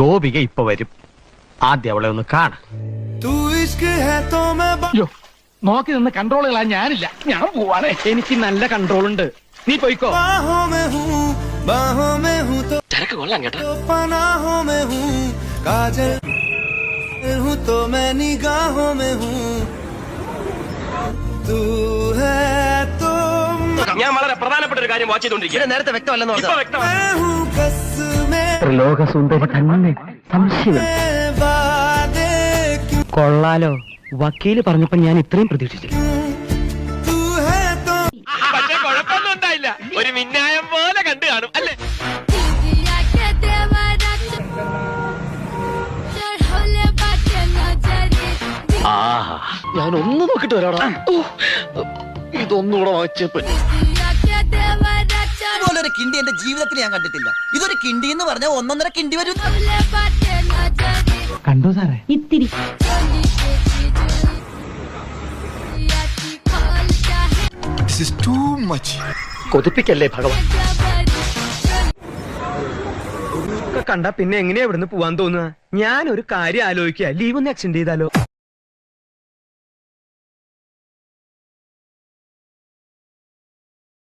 ഗോപിക ഇപ്പൊ വരും. ആദ്യം അവളെ ഒന്ന് കാണ. നോക്കി നിന്ന് കൺട്രോൾ കളാൻ ഞാനില്ല. ഞാൻ പോവാണ്. എനിക്ക് നല്ല കൺട്രോൾ ഉണ്ട്. നീ പോയിക്കോ. ചരക്ക് കൊള്ളാം കേട്ടോ. ഞാൻ വളരെ പ്രധാനപ്പെട്ട ഒരു കാര്യം വാച്ച് ചെയ്തോണ്ടിരിക്കുക. നേരത്തെ വ്യക്തമല്ലെന്ന് ലോകസുന്ദരി തന്നെ സംശയം കൊള്ളാലോ. വക്കീല് പറഞ്ഞപ്പോ ഞാൻ ഇത്രയും പ്രതീക്ഷിച്ചില്ല. പക്ഷെ കുഴപ്പമൊന്നും ഉണ്ടായില്ല. ഒരു മിന്നായം പോലെ കണ്ടു കാണും അല്ലേ? ഞാൻ ഒന്ന് നോക്കിട്ട് വരാടാ. ഇതൊന്നുകൂടെ വായിച്ചപ്പോ ഒരു കിണ്ടി എന്റെ ജീവിതത്തിൽ ഞാൻ കണ്ടിട്ടില്ല. ഇതൊരു കിണ്ടി എന്ന് പറഞ്ഞാൽ 1.5 കിണ്ടി വരും. കണ്ടോ സാറേ? ഇത്തിരി കൊതിപ്പിക്കല്ലേ ഭഗവാൻ. കണ്ട പിന്നെ എങ്ങനെയാ ഇവിടുന്ന് പോവാൻ തോന്നുക? ഞാൻ ഒരു കാര്യം ആലോചിക്കുക. ലീവ് ഒന്ന് എക്സ്റ്റെൻഡ് ചെയ്താലോ?